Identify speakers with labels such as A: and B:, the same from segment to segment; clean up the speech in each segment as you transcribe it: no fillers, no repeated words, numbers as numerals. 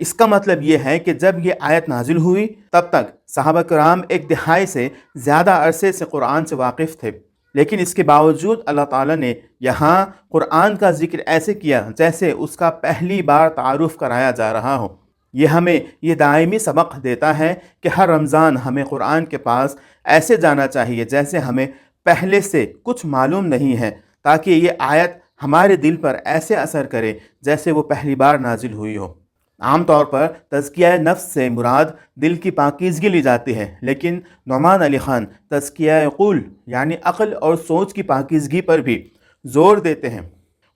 A: اس کا مطلب یہ ہے کہ جب یہ آیت نازل ہوئی تب تک صحابہ کرام ایک دہائی سے زیادہ عرصے سے قرآن سے واقف تھے، لیکن اس کے باوجود اللہ تعالیٰ نے یہاں قرآن کا ذکر ایسے کیا جیسے اس کا پہلی بار تعارف کرایا جا رہا ہو۔ یہ ہمیں یہ دائمی سبق دیتا ہے کہ ہر رمضان ہمیں قرآن کے پاس ایسے جانا چاہیے جیسے ہمیں پہلے سے کچھ معلوم نہیں ہے، تاکہ یہ آیت ہمارے دل پر ایسے اثر کرے جیسے وہ پہلی بار نازل ہوئی ہو۔ عام طور پر تزکیہ نفس سے مراد دل کی پاکیزگی لی جاتی ہے، لیکن نعمان علی خان تزکیہ عقول یعنی عقل اور سوچ کی پاکیزگی پر بھی زور دیتے ہیں۔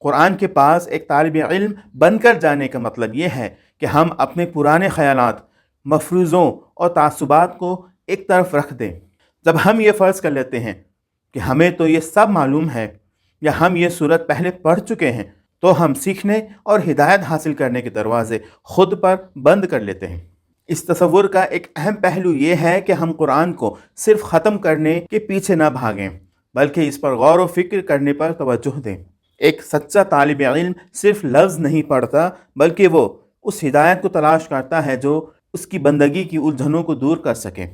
A: قرآن کے پاس ایک طالب علم بن کر جانے کا مطلب یہ ہے کہ ہم اپنے پرانے خیالات، مفروضوں اور تعصبات کو ایک طرف رکھ دیں۔ جب ہم یہ فرض کر لیتے ہیں کہ ہمیں تو یہ سب معلوم ہے یا ہم یہ صورت پہلے پڑھ چکے ہیں، تو ہم سیکھنے اور ہدایت حاصل کرنے کے دروازے خود پر بند کر لیتے ہیں۔ اس تصور کا ایک اہم پہلو یہ ہے کہ ہم قرآن کو صرف ختم کرنے کے پیچھے نہ بھاگیں، بلکہ اس پر غور و فکر کرنے پر توجہ دیں۔ ایک سچا طالب علم صرف لفظ نہیں پڑھتا، بلکہ وہ اس ہدایت کو تلاش کرتا ہے جو اس کی بندگی کی الجھنوں کو دور کر سکے۔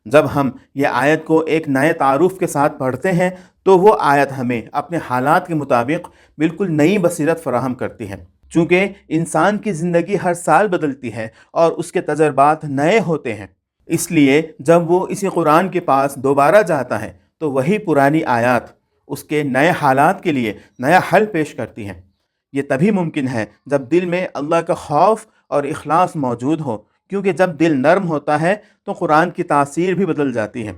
A: جب ہم یہ آیت کو ایک نئے تعارف کے ساتھ پڑھتے ہیں تو وہ آیت ہمیں اپنے حالات کے مطابق بالکل نئی بصیرت فراہم کرتی ہے۔ چونکہ انسان کی زندگی ہر سال بدلتی ہے اور اس کے تجربات نئے ہوتے ہیں، اس لیے جب وہ اسی قرآن کے پاس دوبارہ جاتا ہے تو وہی پرانی آیات اس کے نئے حالات کے لیے نیا حل پیش کرتی ہیں۔ یہ تبھی ممکن ہے جب دل میں اللہ کا خوف اور اخلاص موجود ہو، کیونکہ جب دل نرم ہوتا ہے تو قرآن کی تاثیر بھی بدل جاتی ہے۔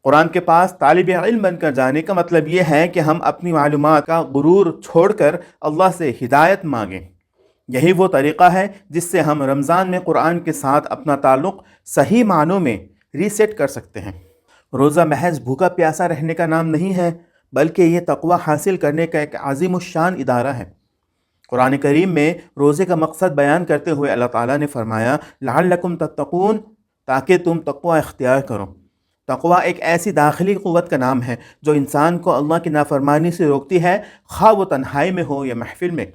A: قرآن کے پاس طالب علم بن کر جانے کا مطلب یہ ہے کہ ہم اپنی معلومات کا غرور چھوڑ کر اللہ سے ہدایت مانگیں۔ یہی وہ طریقہ ہے جس سے ہم رمضان میں قرآن کے ساتھ اپنا تعلق صحیح معنوں میں ریسیٹ کر سکتے ہیں۔ روزہ محض بھوکا پیاسا رہنے کا نام نہیں ہے، بلکہ یہ تقوی حاصل کرنے کا ایک عظیم الشان ادارہ ہے۔ قرآن کریم میں روزے کا مقصد بیان کرتے ہوئے اللہ تعالیٰ نے فرمایا لعلکم تتقون، تاکہ تم تقوی اختیار کرو۔ تقوی ایک ایسی داخلی قوت کا نام ہے جو انسان کو اللہ کی نافرمانی سے روکتی ہے، خواہ وہ تنہائی میں ہو یا محفل میں۔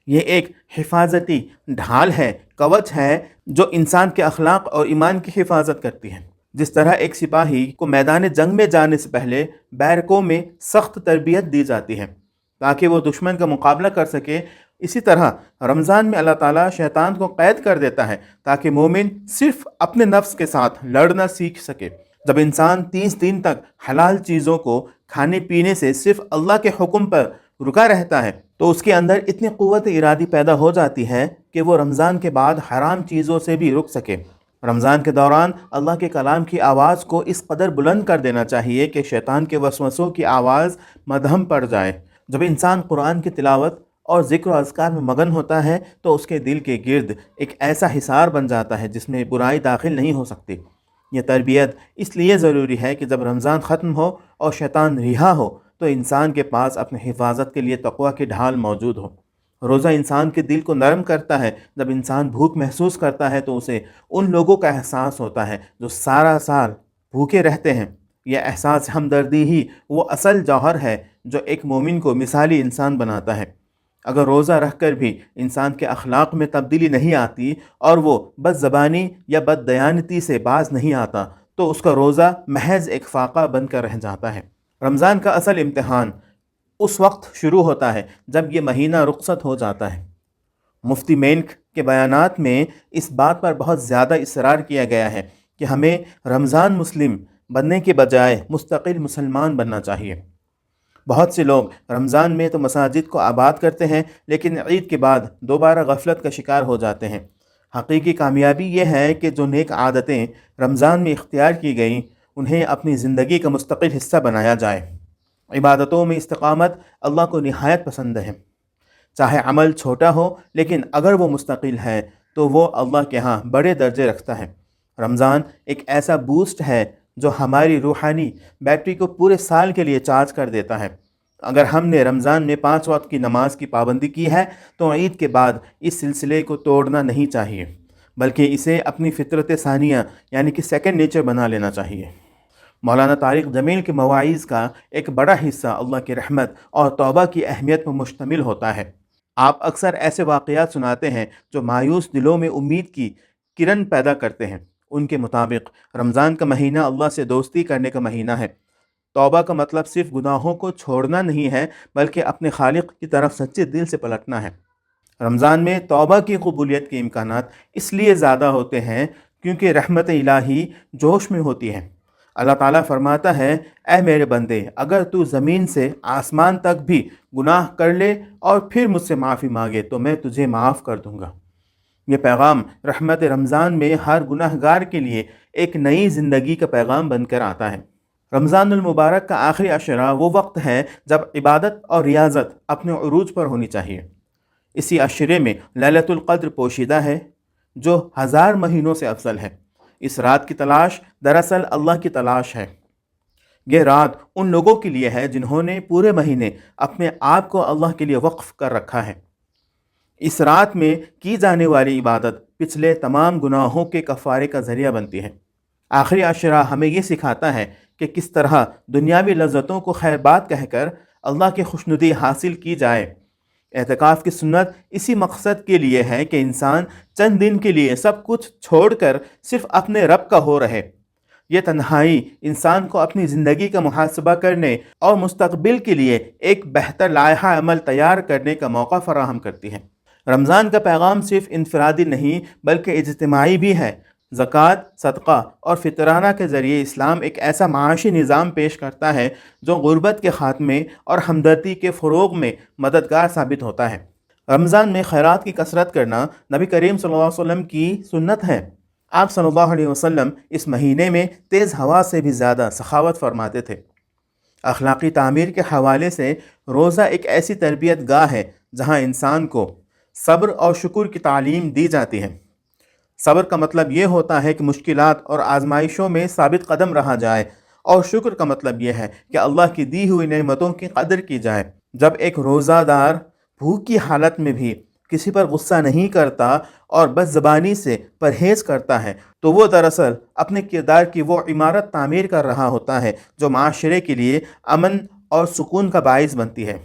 A: یہ ایک حفاظتی ڈھال ہے، کوچ ہے جو انسان کے اخلاق اور ایمان کی حفاظت کرتی ہے۔ جس طرح ایک سپاہی کو میدان جنگ میں جانے سے پہلے بیرکوں میں سخت تربیت دی جاتی ہے تاکہ وہ دشمن کا مقابلہ کر سکے، اسی طرح رمضان میں اللہ تعالیٰ شیطان کو قید کر دیتا ہے تاکہ مومن صرف اپنے نفس کے ساتھ لڑنا سیکھ سکے۔ جب انسان 30 دن تک حلال چیزوں کو کھانے پینے سے صرف اللہ کے حکم پر رکا رہتا ہے تو اس کے اندر اتنی قوت ارادی پیدا ہو جاتی ہے کہ وہ رمضان کے بعد حرام چیزوں سے بھی رک سکے۔ رمضان کے دوران اللہ کے کلام کی آواز کو اس قدر بلند کر دینا چاہیے کہ شیطان کے وسوسوں کی آواز مدھم پڑ جائے۔ جب انسان قرآن کی تلاوت اور ذکر و اذکار میں مگن ہوتا ہے تو اس کے دل کے گرد ایک ایسا حصار بن جاتا ہے جس میں برائی داخل نہیں ہو سکتی۔ یہ تربیت اس لیے ضروری ہے کہ جب رمضان ختم ہو اور شیطان رہا ہو تو انسان کے پاس اپنے حفاظت کے لیے تقوی کی ڈھال موجود ہو۔ روزہ انسان کے دل کو نرم کرتا ہے۔ جب انسان بھوک محسوس کرتا ہے تو اسے ان لوگوں کا احساس ہوتا ہے جو سارا سال بھوکے رہتے ہیں۔ یہ احساس ہمدردی ہی وہ اصل جوہر ہے جو ایک مومن کو مثالی انسان بناتا ہے۔ اگر روزہ رکھ کر بھی انسان کے اخلاق میں تبدیلی نہیں آتی اور وہ بد زبانی یا بد دیانتی سے باز نہیں آتا تو اس کا روزہ محض ایک فاقہ بن کر رہ جاتا ہے۔ رمضان کا اصل امتحان اس وقت شروع ہوتا ہے جب یہ مہینہ رخصت ہو جاتا ہے۔ مفتی مینک کے بیانات میں اس بات پر بہت زیادہ اصرار کیا گیا ہے کہ ہمیں رمضان مسلم بننے کے بجائے مستقل مسلمان بننا چاہیے۔ بہت سے لوگ رمضان میں تو مساجد کو آباد کرتے ہیں لیکن عید کے بعد دوبارہ غفلت کا شکار ہو جاتے ہیں۔ حقیقی کامیابی یہ ہے کہ جو نیک عادتیں رمضان میں اختیار کی گئیں انہیں اپنی زندگی کا مستقل حصہ بنایا جائے۔ عبادتوں میں استقامت اللہ کو نہایت پسند ہے، چاہے عمل چھوٹا ہو لیکن اگر وہ مستقل ہے تو وہ اللہ کے ہاں بڑے درجے رکھتا ہے۔ رمضان ایک ایسا بوسٹ ہے جو ہماری روحانی بیٹری کو پورے سال کے لیے چارج کر دیتا ہے۔ اگر ہم نے رمضان میں 5 وقت کی نماز کی پابندی کی ہے تو عید کے بعد اس سلسلے کو توڑنا نہیں چاہیے، بلکہ اسے اپنی فطرت ثانیہ یعنی کہ سیکنڈ نیچر بنا لینا چاہیے۔ مولانا طارق جمیل کے مواعظ کا ایک بڑا حصہ اللہ کی رحمت اور توبہ کی اہمیت پر مشتمل ہوتا ہے۔ آپ اکثر ایسے واقعات سناتے ہیں جو مایوس دلوں میں امید کی کرن پیدا کرتے ہیں۔ ان کے مطابق رمضان کا مہینہ اللہ سے دوستی کرنے کا مہینہ ہے۔ توبہ کا مطلب صرف گناہوں کو چھوڑنا نہیں ہے، بلکہ اپنے خالق کی طرف سچے دل سے پلٹنا ہے۔ رمضان میں توبہ کی قبولیت کے امکانات اس لیے زیادہ ہوتے ہیں کیونکہ رحمت الہی جوش میں ہوتی ہے۔ اللہ تعالیٰ فرماتا ہے، اے میرے بندے، اگر تو زمین سے آسمان تک بھی گناہ کر لے اور پھر مجھ سے معافی مانگے تو میں تجھے معاف کر دوں گا۔ یہ پیغام رحمت رمضان میں ہر گناہ گار کے لیے ایک نئی زندگی کا پیغام بن کر آتا ہے۔ رمضان المبارک کا آخری عشرہ وہ وقت ہے جب عبادت اور ریاضت اپنے عروج پر ہونی چاہیے۔ اسی عشرے میں لیلۃ القدر پوشیدہ ہے، جو 1000 مہینوں سے افضل ہے۔ اس رات کی تلاش دراصل اللہ کی تلاش ہے۔ یہ رات ان لوگوں کے لیے ہے جنہوں نے پورے مہینے اپنے آپ کو اللہ کے لیے وقف کر رکھا ہے۔ اس رات میں کی جانے والی عبادت پچھلے تمام گناہوں کے کفارے کا ذریعہ بنتی ہے۔ آخری عشرہ ہمیں یہ سکھاتا ہے کہ کس طرح دنیاوی لذتوں کو خیر بات کہہ کر اللہ کی خوشنودی حاصل کی جائے۔ اعتکاف کی سنت اسی مقصد کے لیے ہے کہ انسان چند دن کے لیے سب کچھ چھوڑ کر صرف اپنے رب کا ہو رہے۔ یہ تنہائی انسان کو اپنی زندگی کا محاسبہ کرنے اور مستقبل کے لیے ایک بہتر لائحہ عمل تیار کرنے کا موقع فراہم کرتی ہے۔ رمضان کا پیغام صرف انفرادی نہیں بلکہ اجتماعی بھی ہے۔ زکوٰۃ، صدقہ اور فطرانہ کے ذریعے اسلام ایک ایسا معاشی نظام پیش کرتا ہے جو غربت کے خاتمے اور ہمدردی کے فروغ میں مددگار ثابت ہوتا ہے۔ رمضان میں خیرات کی کثرت کرنا نبی کریم صلی اللہ علیہ وسلم کی سنت ہے۔ آپ صلی اللہ علیہ وسلم اس مہینے میں تیز ہوا سے بھی زیادہ سخاوت فرماتے تھے۔ اخلاقی تعمیر کے حوالے سے روزہ ایک ایسی تربیت گاہ ہے جہاں انسان کو صبر اور شکر کی تعلیم دی جاتی ہے۔ صبر کا مطلب یہ ہوتا ہے کہ مشکلات اور آزمائشوں میں ثابت قدم رہا جائے، اور شکر کا مطلب یہ ہے کہ اللہ کی دی ہوئی نعمتوں کی قدر کی جائے۔ جب ایک روزہ دار بھوک کی حالت میں بھی کسی پر غصہ نہیں کرتا اور بد زبانی سے پرہیز کرتا ہے تو وہ دراصل اپنے کردار کی وہ عمارت تعمیر کر رہا ہوتا ہے جو معاشرے کے لیے امن اور سکون کا باعث بنتی ہے۔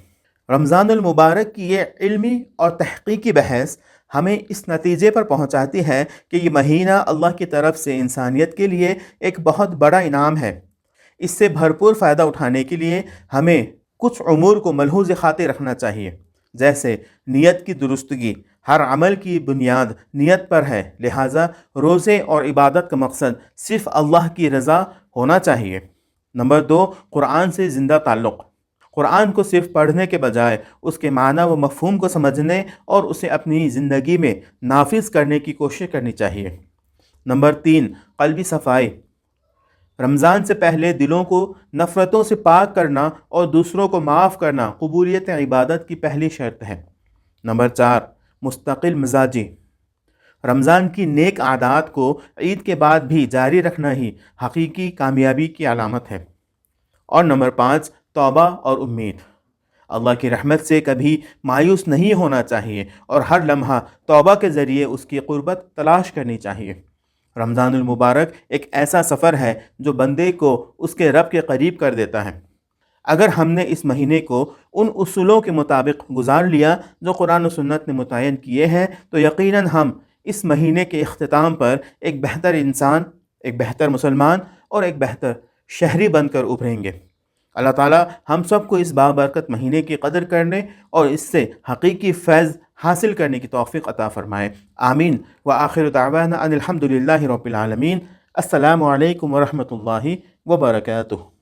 A: رمضان المبارک کی یہ علمی اور تحقیقی بحث ہمیں اس نتیجے پر پہنچاتی ہے کہ یہ مہینہ اللہ کی طرف سے انسانیت کے لیے ایک بہت بڑا انعام ہے۔ اس سے بھرپور فائدہ اٹھانے کے لیے ہمیں کچھ امور کو ملحوظ خاطر رکھنا چاہیے، جیسے نیت کی درستگی۔ ہر عمل کی بنیاد نیت پر ہے، لہٰذا روزے اور عبادت کا مقصد صرف اللہ کی رضا ہونا چاہیے۔ نمبر 2، قرآن سے زندہ تعلق۔ قرآن کو صرف پڑھنے کے بجائے اس کے معنی و مفہوم کو سمجھنے اور اسے اپنی زندگی میں نافذ کرنے کی کوشش کرنی چاہیے۔ نمبر 3، قلبی صفائی۔ رمضان سے پہلے دلوں کو نفرتوں سے پاک کرنا اور دوسروں کو معاف کرنا قبولیت عبادت کی پہلی شرط ہے۔ نمبر 4، مستقل مزاجی۔ رمضان کی نیک عادات کو عید کے بعد بھی جاری رکھنا ہی حقیقی کامیابی کی علامت ہے۔ اور نمبر 5، توبہ اور امید۔ اللہ کی رحمت سے کبھی مایوس نہیں ہونا چاہیے اور ہر لمحہ توبہ کے ذریعے اس کی قربت تلاش کرنی چاہیے۔ رمضان المبارک ایک ایسا سفر ہے جو بندے کو اس کے رب کے قریب کر دیتا ہے۔ اگر ہم نے اس مہینے کو ان اصولوں کے مطابق گزار لیا جو قرآن و سنت نے متعین کیے ہیں تو یقیناً ہم اس مہینے کے اختتام پر ایک بہتر انسان، ایک بہتر مسلمان اور ایک بہتر شہری بن کر ابھریں گے۔ اللہ تعالیٰ ہم سب کو اس بابرکت مہینے کی قدر کرنے اور اس سے حقیقی فیض حاصل کرنے کی توفیق عطا فرمائے، آمین۔ وآخر دعوانا ان الحمد للہ رب العالمین۔ السلام علیکم ورحمۃ اللہ وبرکاتہ۔